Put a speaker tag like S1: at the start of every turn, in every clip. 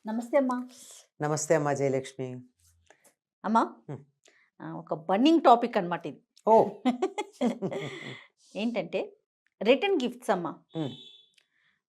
S1: నమస్తే అమ్మా.
S2: నమస్తే అమ్మా జయలక్ష్మి.
S1: అమ్మా,
S2: హ్మ్.
S1: ఒక బర్నింగ్ టాపిక్ అనమాట ఇది.
S2: ఓ
S1: ఏంటంటే రిటర్న్ గిఫ్ట్స్ అమ్మా.
S2: హ్మ్.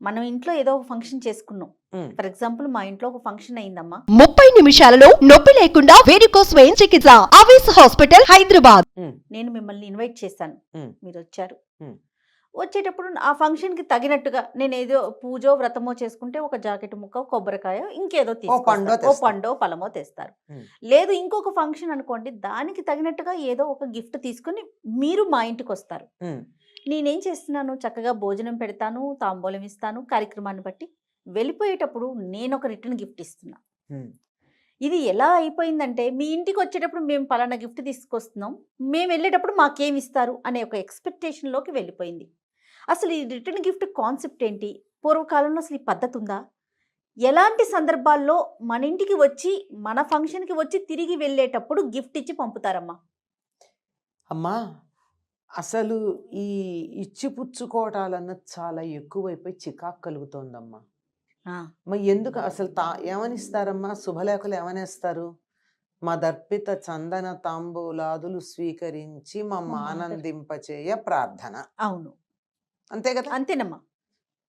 S1: మనం ఇంట్లో ఏదో ఒక ఫంక్షన్ చేసుకున్నాం.
S2: హ్మ్.
S1: ఫర్ ఎగ్జాంపుల్ మా ఇంట్లో ఒక ఫంక్షన్ అయిందమ్మా.
S3: 30 నిమిషాలలో నొప్పి లేకుండా వేడికోస్ స్వయం చికిత్స ఆవేశ హాస్పిటల్ హైదరాబాద్.
S2: హ్మ్.
S1: నేను మిమ్మల్ని ఇన్వైట్ చేశాను,
S2: హ్మ్.
S1: మీరు వచ్చారు.
S2: హ్మ్.
S1: వచ్చేటప్పుడు ఆ ఫంక్షన్కి తగినట్టుగా నేను ఏదో పూజో వ్రతమో చేసుకుంటే ఒక జాకెట్ ముక్క, కొబ్బరికాయ, ఇంకేదో
S2: పండో
S1: తీసుకొస్తారు. ఓ
S2: తెస్తారు.
S1: పండో పలమో తెస్తారు.
S2: హ్మ్.
S1: లేదు ఇంకొక ఫంక్షన్ అనుకోండి, దానికి తగినట్టుగా ఏదో ఒక గిఫ్ట్ తీసుకుని మీరు మా ఇంటికి వస్తారు.
S2: హ్మ్.
S1: నేనేం చేస్తున్నాను, చక్కగా భోజనం పెడతాను, తాంబూలం ఇస్తాను, కార్యక్రమాన్ని బట్టి వెళ్ళిపోయేటప్పుడు నేను ఒక రిటర్న్ గిఫ్ట్ ఇస్తున్నా.
S2: హ్మ్.
S1: ఇది ఎలా అయిపోయిందంటే, మీ ఇంటికి వచ్చేటప్పుడు మేము పలానా గిఫ్ట్ తీసుకొస్తున్నాం, మేము వెళ్ళేటప్పుడు మాకేమి ఇస్తారు అనే ఒక ఎక్స్పెక్టేషన్లోకి వెళ్ళిపోయింది. అసలు ఈ రిటర్న్ గిఫ్ట్ కాన్సెప్ట్ ఏంటి? పూర్వకాలంలో అసలు ఈ పద్ధతి ఉందా? ఎలాంటి సందర్భాల్లో మన ఇంటికి వచ్చి, మన ఫంక్షన్కి వచ్చి తిరిగి వెళ్ళేటప్పుడు గిఫ్ట్ ఇచ్చి పంపుతారమ్మా?
S2: అమ్మా, అసలు ఈ ఇచ్చిపుచ్చుకోవటాలన్నది చాలా ఎక్కువైపోయి చికాకు కలుగుతోందమ్మా.
S1: ఆ,
S2: మరి ఎందుకు అసలు ఏమనిస్తారమ్మా? శుభలేఖలు ఏమనేస్తారు? మదర్పిత చందన తాంబూలాదులు స్వీకరించి ఆనందింపచేయ ప్రార్థన.
S1: అవును,
S2: అంతే కదా?
S1: అంతేనమ్మా.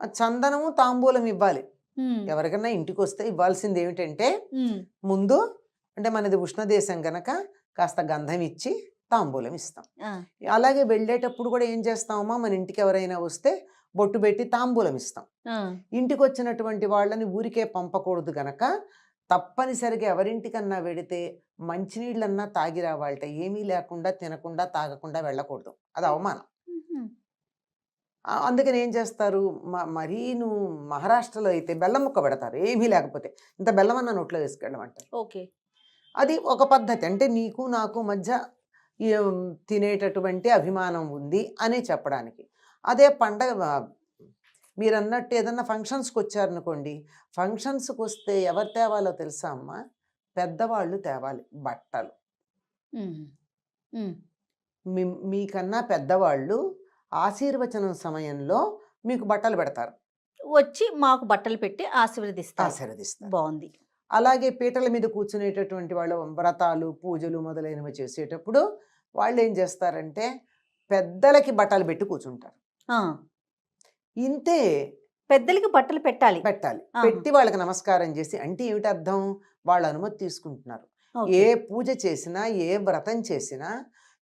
S2: ఆ చందనము తాంబూలం ఇవ్వాలి.
S1: ఉమ్,
S2: ఎవరికైనా ఇంటికి వస్తే ఇవ్వాల్సింది ఏమిటంటే,
S1: ఉమ్,
S2: ముందు అంటే మనది ఉష్ణదేశం గనక కాస్త గంధం ఇచ్చి తాంబూలం ఇస్తాం.
S1: ఆ,
S2: అలాగే వెళ్ళేటప్పుడు కూడా ఏం చేస్తామమ్మా, మన ఇంటికి ఎవరైనా వస్తే బొట్టు పెట్టి తాంబూలం ఇస్తాం.
S1: ఆ,
S2: ఇంటికి వచ్చినటువంటి వాళ్ళని ఊరికే పంపకూడదు గనక తప్పనిసరిగా ఎవరింటికన్నా వెడితే మంచినీళ్ళన్నా తాగి రావాలట. ఏమీ లేకుండా తినకుండా తాగకుండా వెళ్ళకూడదు, అది అవమానం.
S1: ఉహుం,
S2: అందుకని ఏం చేస్తారు, మరీ నువ్వు మహారాష్ట్రలో అయితే బెల్లం ముక్క పెడతారు, ఏమీ లేకపోతే ఇంత బెల్లం అన్న నోట్లో వేసుకెళ్ళమంటారు.
S1: ఓకే.
S2: అది ఒక పద్ధతి. అంటే నీకు నాకు మధ్య ఈ తినేటటువంటి అభిమానం ఉంది అని చెప్పడానికి. అదే పండగ మీరన్నట్టు ఏదన్నా ఫంక్షన్స్కి వచ్చారనుకోండి, ఫంక్షన్స్కి వస్తే ఎవరు తేవాలో తెలుసా అమ్మ? పెద్దవాళ్ళు తేవాలి బట్టలు.
S1: ఉమ్, ఉమ్,
S2: మీకన్నా పెద్దవాళ్ళు ఆశీర్వచనం సమయంలో మీకు బట్టలు పెడతారు,
S1: వచ్చి మాకు బట్టలు పెట్టి ఆశీర్వదిస్తారు.
S2: ఆశీర్వదిస్తారు.
S1: బాగుంది.
S2: అలాగే పీటల మీద కూర్చునేటటువంటి వాళ్ళు వ్రతాలు పూజలు మొదలైనవి చేసేటప్పుడు వాళ్ళు ఏం చేస్తారంటే పెద్దలకి బట్టలు పెట్టి కూర్చుంటారు.
S1: ఆ,
S2: ఇంతే
S1: పెద్దలకి బట్టలు పెట్టాలి.
S2: పెట్టాలి.
S1: ఆహా.
S2: పెట్టి వాళ్ళకి నమస్కారం చేసి, అంటే ఏమిటి అర్థం? వాళ్ళ అనుమతి తీసుకుంటున్నారు.
S1: ఓకే.
S2: ఏ పూజ చేసినా ఏ వ్రతం చేసినా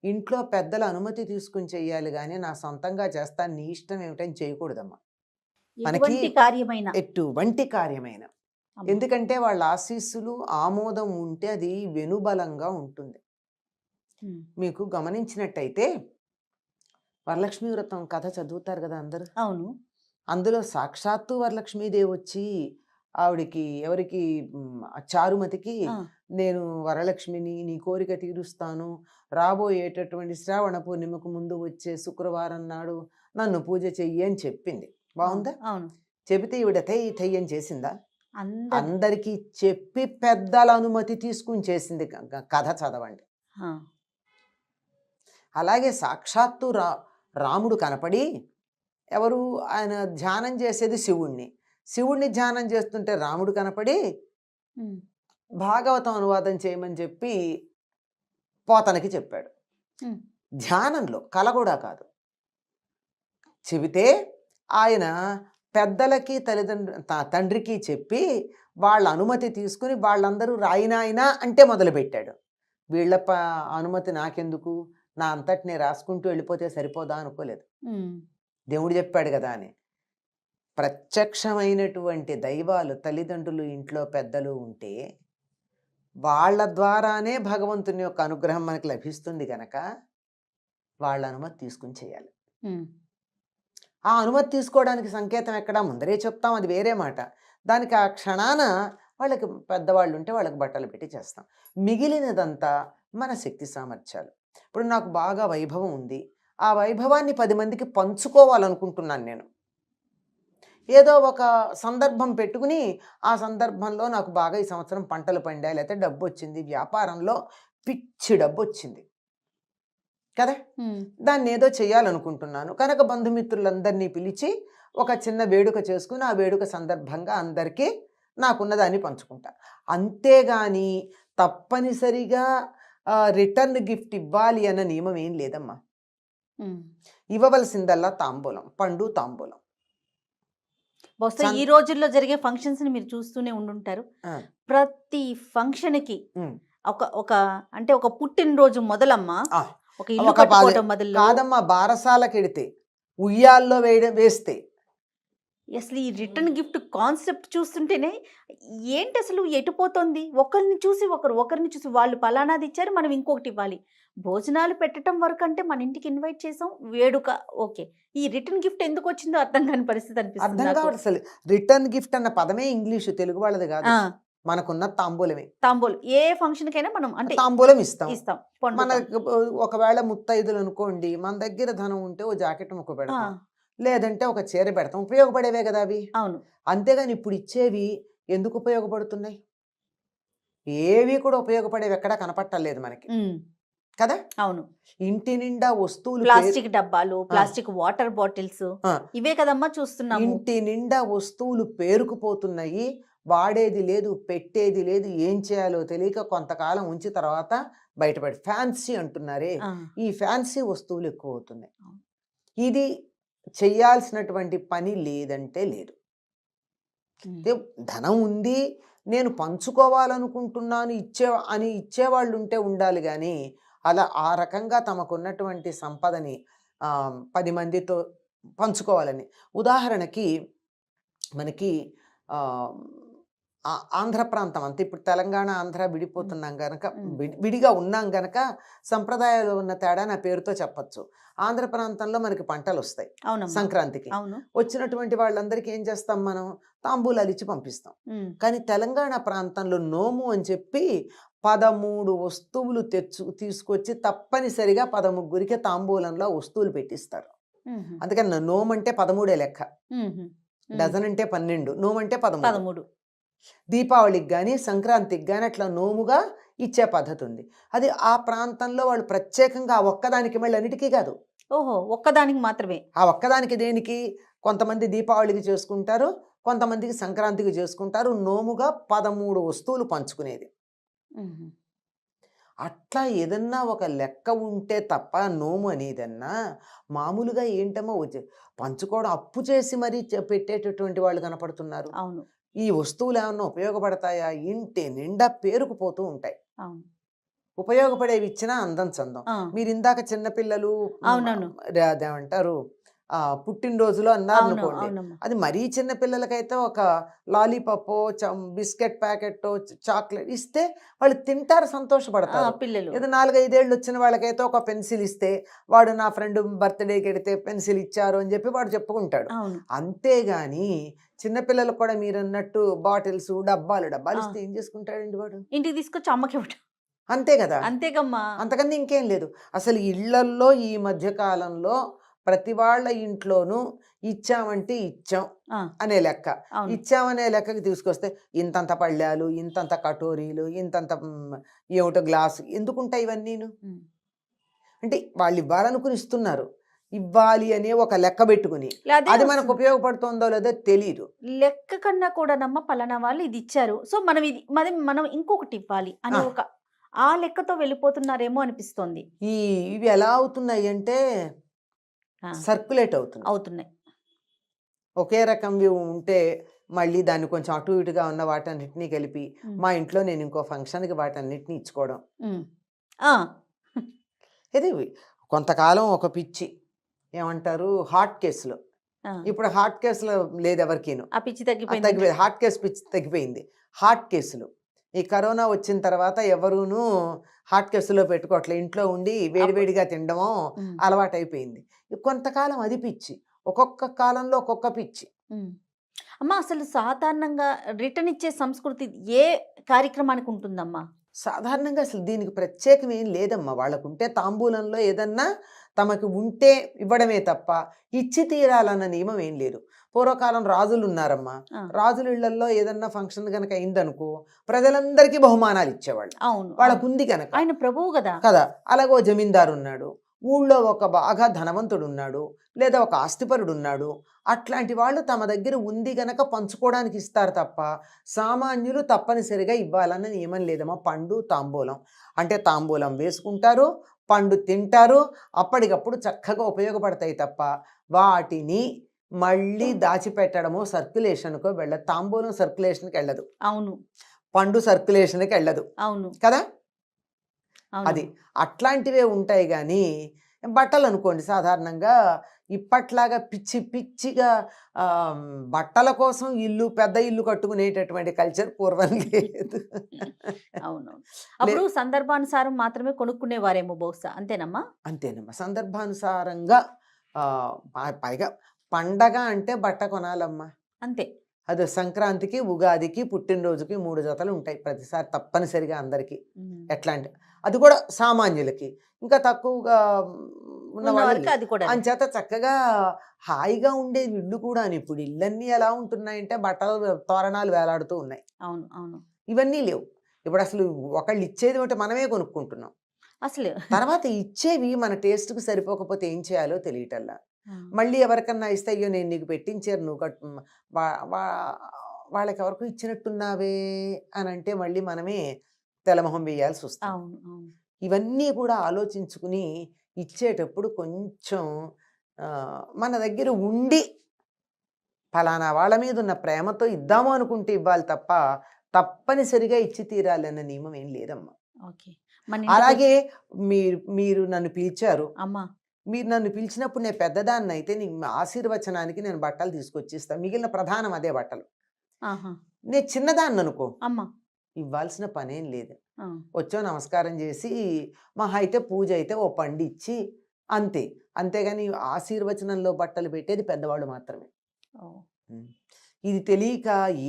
S2: ఇంట్లో పెద్దల అనుమతి తీసుకుని చెయ్యాలి, కానీ నా సొంతంగా చేస్తాను నీ ఇష్టం ఏమిటని చేయకూడదమ్మా. మనకి
S1: ఎటువంటి కార్యమైనా.
S2: ఎటువంటి కార్యమైన,
S1: అమ్మా.
S2: ఎందుకంటే వాళ్ళ ఆశీస్సులు ఆమోదం ఉంటే అది వెనుబలంగా ఉంటుంది.
S1: ఉమ్,
S2: మీకు గమనించినట్టయితే వరలక్ష్మి వ్రతం కథ చదువుతారు కదా అందరూ.
S1: అవును.
S2: అందులో సాక్షాత్తు వరలక్ష్మీదేవి వచ్చి ఆవిడికి ఎవరికి ఆ చారుమతికి,
S1: ఆ,
S2: నేను వరలక్ష్మిని, నీ కోరిక తీరుస్తాను, రాబోయేటటువంటి శ్రావణ పూర్ణిమకు ముందు వచ్చే శుక్రవారం నాడు నన్ను పూజ చెయ్యి అని చెప్పింది. బాగుందా?
S1: అవును.
S2: చెబితే ఈవిడ తెయ్యని చేసిందా?
S1: అందరి.
S2: అందరికీ చెప్పి పెద్దల అనుమతి తీసుకుని చేసింది. కథ చదవండి.
S1: ఆ,
S2: అలాగే సాక్షాత్తు రాముడు కనపడి, ఎవరు ఆయన ధ్యానం చేసేది శివుణ్ణి, శివుణ్ణి ధ్యానం చేస్తుంటే రాముడు కనపడి
S1: ఉమ్,
S2: భాగవతం అనువాదం చేయమని చెప్పి పోతనకి చెప్పాడు.
S1: ఉమ్,
S2: ధ్యానంలో, కల కూడా కాదు. చెబితే ఆయన పెద్దలకి తండ్రికి చెప్పి వాళ్ళ అనుమతి తీసుకుని వాళ్ళందరూ రాయినాయనా అంటే మొదలుపెట్టాడు. వీళ్ళ అనుమతి నాకెందుకు, నా అంతటి నేను రాసుకుంటూ వెళ్ళిపోతే సరిపోదా అనుకోలేదు.
S1: ఉమ్,
S2: దేవుడు చెప్పాడు కదా అని. ప్రత్యక్షమైనటువంటి దైవాలు తల్లిదండ్రులు ఇంట్లో పెద్దలు ఉంటే వాళ్ళ ద్వారానే భగవంతుని యొక్క అనుగ్రహం మనకు లభిస్తుంది కనుక వాళ్ళ అనుమతి తీసుకుని చేయాలి.
S1: ఉమ్,
S2: ఆ అనుమతి తీసుకోవడానికి సంకేతం ఎక్కడా ముందరే చెప్తాం, అది వేరే మాట. దానికి ఆ క్షణాన వాళ్ళకి పెద్దవాళ్ళు ఉంటే వాళ్ళకి బట్టలు పెట్టి చేస్తాం. మిగిలినదంతా మన శక్తి సామర్థ్యాలు. ఇప్పుడు నాకు బాగా వైభవం ఉంది, ఆ వైభవాన్ని 10 మందికి పంచుకోవాలనుకుంటున్నాను నేను. ఏదో ఒక సందర్భం పెట్టుకుని ఆ సందర్భంలో నాకు బాగా ఈ సంవత్సరం పంటలు పండాయి, లేకపోతే డబ్బు వచ్చింది, వ్యాపారంలో పిచ్చి డబ్బు వచ్చింది కదా,
S1: ఉమ్,
S2: దాన్ని ఏదో చేయాలనుకుంటున్నాను కనుక బంధుమిత్రులందరినీ పిలిచి ఒక చిన్న వేడుక చేసుకుని ఆ వేడుక సందర్భంగా అందరికీ నాకున్నదాన్ని పంచుకుంటా. అంతేగాని తప్పనిసరిగా రిటర్న్ గిఫ్ట్ ఇవ్వాలి అన్న నియమం ఏం లేదమ్మా. ఇవ్వవలసిందల్లా తాంబూలం, పండు తాంబూలం.
S1: బహుశా ఈ రోజుల్లో జరిగే ఫంక్షన్స్ ని మీరు చూస్తూనే ఉండుంటారు.
S2: ఆ,
S1: ప్రతి ఫంక్షన్ కి
S2: ఉమ్,
S1: ఒక ఒక అంటే ఒక పుట్టినరోజు మొదలమ్మా,
S2: ఆ,
S1: ఒక ఇల్లు
S2: ఒక
S1: కట్టుకోవడం మొదలు,
S2: కాదమ్మా, బారసాలకెడితే, ఉయ్యాల్లో వేస్తే
S1: అసలు ఈ రిటర్న్ గిఫ్ట్ కాన్సెప్ట్ చూస్తుంటేనే ఏంటి అసలు ఎటుపోతుంది? ఒకరిని చూసి ఒకరిని చూసి వాళ్ళు పలానాది ఇచ్చారు, మనం ఇంకొకటి ఇవ్వాలి. భోజనాలు పెట్టడం వరకు అంటే మన ఇంటికి ఇన్వైట్ చేసాం, వేడుక ఓకే. ఈ రిటర్న్ గిఫ్ట్ ఎందుకు వచ్చిందో అర్థం కాని పరిస్థితి అనిపిస్తుంది
S2: అర్థం
S1: నాకు.
S2: కావట్లేదు. అసలు రిటర్న్ గిఫ్ట్ అన్న పదమే ఇంగ్లీషు, తెలుగు వాళ్ళది కాదు.
S1: ఆ,
S2: మనకున్న తాంబూలమే.
S1: తాంబూలం ఏ ఫంక్షన్ కైనా మనం అంటే
S2: తాంబూలం ఇస్తాం.
S1: ఇస్తాం,
S2: మన
S1: పండుతాం.
S2: ఒకవేళ ముత్తైదులు అనుకోండి, మన దగ్గర ధనం ఉంటే ఓ జాకెట్ ముక్క
S1: ఆ,
S2: పెడతాం, లేదంటే ఒక చీర పెడతాం. ఉపయోగపడేవే కదా అవి.
S1: అవును.
S2: అంతేగాని ఇప్పుడు ఇచ్చేవి ఎందుకు ఉపయోగపడుతున్నాయి? ఏవి కూడా ఉపయోగపడేవి ఎక్కడా కనపట్టలేదు మనకి కదా.
S1: అవును.
S2: ఇంటి నిండా వస్తువులు
S1: ప్లాస్టిక్ డబ్బాలు, ప్లాస్టిక్ వాటర్ బాటిల్స్,
S2: ఆ,
S1: ఇవే కదమ్మా చూస్తున్నాము.
S2: ఇంటి నిండా వస్తువులు పేరుకుపోతున్నాయి. వాడేది లేదు, పెట్టేది లేదు, ఏం చేయాలో తెలియక కొంతకాలం ఉంచి తర్వాత బయటపడి ఫ్యాన్సీ అంటున్నారే,
S1: ఆ,
S2: ఈ ఫ్యాన్సీ వస్తువులు ఎక్కువ అవుతున్నాయి.
S1: అవును.
S2: ఇది చెయ్యాల్సినటువంటి పని లేదంటే లేదు.
S1: ఉమ్,
S2: అంటే ధనం ఉంది, నేను పంచుకోవాలనుకుంటున్నాను ఇచ్చేవాళ్ళు ఉంటే ఉండాలి. కానీ అలా ఆ రకంగా తమకున్నటువంటి సంపదని 10 మందితో పంచుకోవాలని. ఉదాహరణకి మనకి ఆ, ఆంధ్ర ప్రాంతం అంతా, ఇప్పుడు తెలంగాణ ఆంధ్ర విడిపోతున్నాం గనక, విడిగా ఉన్నాం గనక సంప్రదాయాలు ఉన్న తేడా నా పేరుతో చెప్పచ్చు. ఆంధ్ర ప్రాంతంలో మనకి పంటలు వస్తాయి
S1: అవునమ్మా,
S2: సంక్రాంతికి.
S1: అవును.
S2: వచ్చినటువంటి వాళ్ళందరికీ ఏం చేస్తాం, మనం తాంబూలాలు ఇచ్చి పంపిస్తాం.
S1: ఉమ్,
S2: కానీ తెలంగాణ ప్రాంతంలో నోము అని చెప్పి 13 వస్తువులు తీసుకొచ్చి తప్పనిసరిగా 13కి తాంబూలంలో వస్తువులు పెట్టిస్తారు.
S1: ఉమ్హు,
S2: అందుకని నోము అంటే 13 లెక్క,
S1: ఉమ్హు, ఉమ్,
S2: డజన్ అంటే 12, నోము అంటే 13.
S1: 13.
S2: దీపావళికి కానీ సంక్రాంతికి కానీ అట్లా నోముగా ఇచ్చే పద్ధతి ఉంది. అది ఆ ప్రాంతంలో వాళ్ళు ప్రత్యేకంగా ఆ ఒక్కదానికి, మళ్ళీ అన్నిటికీ కాదు,
S1: ఓహో, ఒక్కదానికి మాత్రమే.
S2: ఆ ఒక్కదానికి దేనికి, కొంతమంది దీపావళికి చేసుకుంటారు, కొంతమందికి సంక్రాంతికి చేసుకుంటారు. నోముగా 13 వస్తువులు పంచుకునేది.
S1: ఉమ్హు,
S2: అట్లా ఏదన్నా ఒక లెక్క ఉంటే తప్ప నోము అనేదన్నా మామూలుగా ఏంటమ్మో పంచుకోవడం, అప్పు చేసి మరీ పెట్టేటటువంటి వాళ్ళు కనపడుతున్నారు.
S1: అవును,
S2: ఈ వస్తువులు ఏమన్నా ఉపయోగపడతాయా? ఇంటి నిండా పేరుకుపోతూ ఉంటాయి.
S1: అవును.
S2: ఉపయోగపడేవి ఇచ్చినా అందం చందం.
S1: ఆ,
S2: మీరు ఇందాక చిన్నపిల్లలు
S1: అవునవును.
S2: అదేమంటారు, పుట్టినరోజులు
S1: అవును,
S2: అన్నారనుకోండి,
S1: అవునమ్మా.
S2: అది మరీ చిన్న పిల్లలకైతే ఒక లాలీపాపో బిస్కెట్ ప్యాకెట్టో చాక్లెట్ ఇస్తే వాళ్ళు తింటారు,
S1: ఆ,
S2: సంతోషపడతారు.
S1: పిల్లలు.
S2: ఏదో 4-5 ఏళ్ళు వచ్చిన వాళ్ళకైతే ఒక పెన్సిల్ ఇస్తే, వాడు నా ఫ్రెండ్ బర్త్డేకి వెడితే పెన్సిల్ ఇచ్చారు అని చెప్పి వాడు చెప్పుకుంటాడు.
S1: అవును.
S2: అంతేగాని చిన్నపిల్లలకు కూడా మీరు అన్నట్టు బాటిల్స్, డబ్బాలు
S1: ఆ,
S2: ఇస్తే ఏం చేసుకుంటాడండి వాడు?
S1: ఇంటికి తీసుకొచ్చి అమ్మకి ఇవ్వటం.
S2: అంతే కదా.
S1: అంతేగమ్మా.
S2: అంతకన్నా ఇంకేం లేదు. అసలు ఇళ్లల్లో ఈ మధ్య కాలంలో ప్రతి వాళ్ళ ఇంట్లోనూ ఇచ్చామంటే ఇచ్చాం
S1: ఆ,
S2: అనే లెక్క.
S1: అవును.
S2: ఇచ్చామనే లెక్కకి తీసుకొస్తే ఇంతంత పళ్ళాలు, ఇంతంత కటోరీలు, ఇంతంత ఏమిటో గ్లాసు, ఎందుకుంటాయి ఇవన్నీను?
S1: ఉమ్,
S2: అంటే వాళ్ళు ఇవ్వాలనుకుని ఇస్తున్నారు. ఇవ్వాలి అనే ఒక లెక్క పెట్టుకుని,
S1: అదే
S2: అది మనకు
S1: వస్తుంది.
S2: ఉపయోగపడుతుందో లేదో తెలియదు.
S1: లెక్క కన్నా కూడానమ్మ, పలానా వాళ్ళు ఇది ఇచ్చారు, సో మనం ఇది మనం ఇంకొకటి ఇవ్వాలి అనే
S2: ఆ.
S1: ఒక ఆ లెక్కతో వెళ్ళిపోతున్నారేమో అనిపిస్తోంది.
S2: ఇవి ఎలా అవుతున్నాయి అంటే
S1: ఆ,
S2: సర్క్యులేట్ అవుతున్నాయి.
S1: అవుతున్నాయి.
S2: ఒకే రకంవి ఉంటే మళ్ళీ దాన్ని కొంచెం అటు ఇటుగా ఉన్న వాటన్నిటినీ కలిపి,
S1: ఉమ్,
S2: మా ఇంట్లో నేను ఇంకో ఫంక్షన్కి వాటన్నిటిని ఇచ్చుకోవడం.
S1: ఉమ్, ఆ,
S2: ఇది కొంతకాలం ఒక పిచ్చి, ఏమంటారు, హార్ట్ కేసులో.
S1: ఆ,
S2: ఇప్పుడు హార్ట్ కేసులో లేదు ఎవరికీను.
S1: ఆ పిచ్చి తగ్గిపోయింది.
S2: హార్ట్ కేసు పిచ్చి తగ్గిపోయింది. హార్ట్ కేసులు ఈ కరోనా వచ్చిన తర్వాత ఎవరూను హార్ట్ కేసులో పెట్టుకోవట్లే, ఇంట్లో ఉండి వేడివేడిగా తినడమో
S1: ఉమ్,
S2: అలవాటైపోయింది. కొంతకాలం అది పిచ్చి, ఒక్కొక్క కాలంలో ఒక్కొక్క పిచ్చి.
S1: ఉమ్. అమ్మ, అసలు సాధారణంగా రిటర్న్ ఇచ్చే సంస్కృతి ఏ కార్యక్రమానికి ఉంటుందమ్మా?
S2: సాధారణంగా అసలు దీనికి ప్రత్యేకం ఏం లేదమ్మా. వాళ్ళకుంటే తాంబూలంలో ఏదన్నా తమకు ఉంటే ఇవ్వడమే తప్ప ఇచ్చి తీరాలన్న నియమం ఏం లేదు. పూర్వకాలం రాజులు ఉన్నారమ్మా.
S1: ఆ,
S2: రాజుల ఇళ్లలో ఏదన్నా ఫంక్షన్ కనుక అయిందనుకో, ప్రజలందరికీ బహుమానాలు ఇచ్చేవాళ్ళు,
S1: అవును,
S2: వాళ్ళకు ఉంది కనుక
S1: ఆయన ప్రభువు కదా.
S2: కదా. అలాగో జమీందారు ఉన్నాడు, ఊళ్ళో ఒక బాగా ధనవంతుడు ఉన్నాడు, లేదా ఒక ఆస్తిపరుడు ఉన్నాడు. అట్లాంటి వాళ్ళు తమ దగ్గర ఉంది గనక పంచుకోవడానికి ఇస్తారు తప్ప సామాన్యులు తప్పనిసరిగా ఇవ్వాలన్న నియమం లేదమ్మా. పండు తాంబూలం అంటే తాంబూలం వేసుకుంటారు, పండు తింటారు, అప్పటికప్పుడు చక్కగా ఉపయోగపడతాయి తప్ప వాటిని మళ్ళీ దాచిపెట్టడమో సర్క్యులేషన్కో వెళ్ళదు. తాంబూలం సర్క్యులేషన్కి వెళ్ళదు,
S1: అవును
S2: పండు సర్క్యులేషన్కి వెళ్ళదు
S1: అవును
S2: కదా.
S1: అవును
S2: అది అట్లాంటివే ఉంటాయి. కానీ బట్టలు అనుకోండి, సాధారణంగా ఇప్పట్లాగా పిచ్చి పిచ్చిగా బట్టల కోసం పెద్ద ఇల్లు కట్టుకునేటటువంటి కల్చర్ పూర్వం లేదు.
S1: అవునవును అప్పుడు సందర్భానుసారం మాత్రమే కొనుక్కునేవారేమో బహుశా, అంతేనమ్మా?
S2: అంతేనమ్మా, సందర్భానుసారంగా పైగా పండగ అంటే బట్ట కొనాలమ్మా.
S1: అంతే.
S2: అది సంక్రాంతికి, ఉగాదికి, పుట్టినరోజుకి 3 జతలు ఉంటాయి ప్రతిసారి తప్పనిసరిగా అందరికీ. ఎట్లాంటి అది కూడా సామాన్యులకి, ఇంకా తక్కువగా ఉన్న
S1: ఉన్న
S2: వాళ్ళు
S1: వరకు అది కూడా
S2: అంచేత చక్కగా హాయిగా ఉండేది ఇల్లు కూడా. ఇప్పుడు ఇళ్ళన్నీ ఎలా ఉంటున్నాయంటే బట్టలు తోరణాలు వేలాడుతూ ఉన్నాయి.
S1: అవును అవును
S2: ఇవన్నీ లేవు ఇప్పుడు. అసలు ఒకళ్ళు ఇచ్చేది ఒకటి మనమే కొనుక్కుంటున్నాం.
S1: అసలు
S2: తర్వాత ఇచ్చేవి మన టేస్ట్కి సరిపోకపోతే ఏం చేయాలో తెలియటల్లా. మళ్ళీ ఎవరికన్నా ఇస్తే అయ్యో నేను నీకు పెట్టించారు, నువ్వు కట్టు, వాళ్ళకి ఎవరికో ఇచ్చినట్టున్నావే అని అంటే మళ్ళీ మనమే తెలమొహం వేయాల్సి వస్తుంది.
S1: అవును అవును
S2: ఇవన్నీ కూడా ఆలోచించుకుని ఇచ్చేటప్పుడు కొంచెం మన దగ్గర ఉండి ఫలానా వాళ్ళ మీద ఉన్న ప్రేమతో ఇద్దాము అనుకుంటే ఇవ్వాలి తప్ప తప్పనిసరిగా ఇచ్చి తీరాలి అన్న నియమం ఏం లేదమ్మా.
S1: ఓకే. మన ఇంటికి
S2: అలాగే మీరు నన్ను పిలిచారు,
S1: అమ్మా
S2: మీరు నన్ను పిలిచినప్పుడు నేను పెద్దదాన్ని అయితే నీకు ఆశీర్వచనానికి నేను బట్టలు తీసుకొచ్చిస్తాను, మిగిలిన ప్రధానం అదే బట్టలు.
S1: ఆహా
S2: నేను చిన్నదాన్ని అనుకో,
S1: అమ్మా
S2: ఇవ్వాల్సిన పనేం లేదు.
S1: ఆ,
S2: వచ్చో నమస్కారం చేసి మహా అయితే పూజ అయితే ఓ పండు ఇచ్చి అంతే. అంతేగాని ఆశీర్వచనంలో బట్టలు పెట్టేది పెద్దవాళ్ళు మాత్రమే.
S1: ఓ,
S2: ఇది తెలియక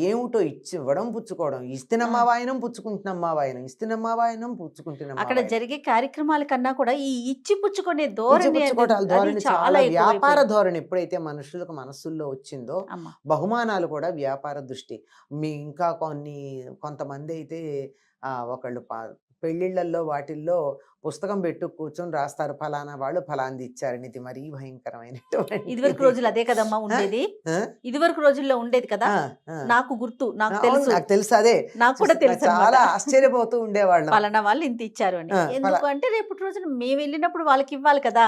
S2: ఏమిటో ఇవ్వడం పుచ్చుకోవడం, ఇస్తున్నమ్మా వాయనం పుచ్చుకుంటున్నమ్మా వాయనం, ఇస్తున్నమ్మా వాయనం పుచ్చుకుంటున్నమ్మా
S1: అక్కడ
S2: వాయనం.
S1: జరిగే కార్యక్రమాల కన్నా కూడా ఈ ఇచ్చి పుచ్చుకునే ధోరణి
S2: పుచ్చుకోవటాల
S1: అనేది
S2: ధోరణి
S1: చాలా
S2: చాలా వ్యాపార
S1: ఎక్కువైపోయింది.
S2: ధోరణి ఎప్పుడైతే మనుషులకు మనస్సుల్లో వచ్చిందో,
S1: అమ్మా
S2: బహుమానాలు కూడా వ్యాపార దృష్టి. ఇంకా కొంతమంది అయితే ఒకళ్ళు పెళ్ళిళ్ళల్లో వాటిల్లో పుస్తకం పెట్టు కూర్చొని రాస్తారు, ఫలానా వాళ్ళు ఫలాంది ఇచ్చారని. ఇది మరీ భయంకరమైనటువంటి
S1: ఇదివరకు రోజులు అదే కదమ్మా ఉండేది. ఇదివరకు రోజుల్లో ఉండేది కదా, నాకు గుర్తు, నాకు తెలుసు,
S2: నాకు తెలుసు, అదే
S1: నాకు కూడా తెలుసు
S2: చాలా
S1: అన్నమాట.
S2: ఆశ్చర్యపోతూ ఉండేవాళ్ళం.
S1: పలానా వాళ్ళు ఇంత ఇచ్చారు అని.
S2: ఆ,
S1: ఎందుకు అంటే రేపటి రోజున మేము వెళ్ళినప్పుడు వాళ్ళకి ఇవ్వాలి కదా.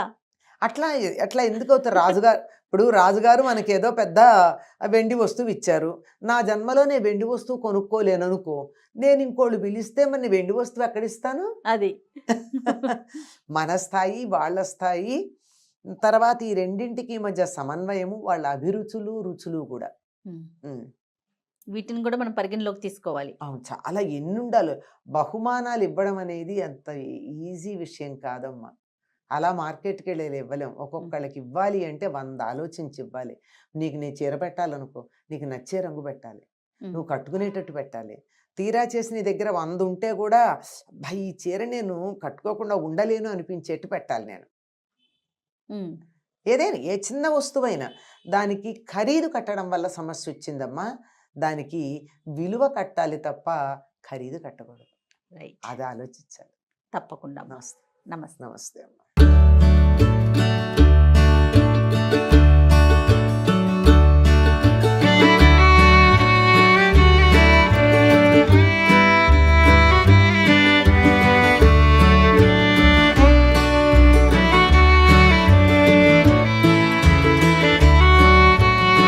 S2: అట్లా అట్లా ఎందుకు అవుతారు? రాజుగారు ఇప్పుడు రాజుగారు మనకి ఏదో పెద్ద వెండి వస్తువు ఇచ్చారు, నా జన్మలో నేను వెండి వస్తువు కొనుక్కోలేను అనుకో, నేను ఇంకోళ్ళు పిలిస్తే మరి వెండి వస్తువు ఎక్కడిస్తాను?
S1: అది
S2: మన స్థాయి, వాళ్ళ స్థాయి, తర్వాత ఈ రెండింటికి మధ్య సమన్వయము, వాళ్ళ అభిరుచులు రుచులు కూడా. ఉమ్.
S1: వీటిని కూడా మనం పరిగణలోకి తీసుకోవాలి.
S2: అవును, చాలా ఎన్ని ఉండాలి. బహుమానాలు ఇవ్వడం అనేది అంత ఈజీ విషయం కాదమ్మా. అలా మార్కెట్కి వెళ్ళి ఇవ్వలేం. ఒక్కొక్కళ్ళకి ఇవ్వాలి అంటే 100 ఆలోచించి ఇవ్వాలి. నీకు నేను చీర పెట్టాలనుకో, నీకు నచ్చే రంగు పెట్టాలి, నువ్వు కట్టుకునేటట్టు పెట్టాలి. తీరా చేసి నీ దగ్గర 100 ఉంటే కూడా ఈ చీర నేను కట్టుకోకుండా ఉండలేను అనిపించేట్టు పెట్టాలి నేను. ఏదైనా ఏ చిన్న వస్తువైనా దానికి ఖరీదు కట్టడం వల్ల సమస్య వచ్చిందమ్మా. దానికి విలువ కట్టాలి తప్ప ఖరీదు కట్టకూడదు.
S1: రైట్,
S2: అది ఆలోచించాలి.
S1: తప్పకుండా.
S2: నమస్తే.
S1: నమస్తే.
S2: నమస్తే అమ్మా.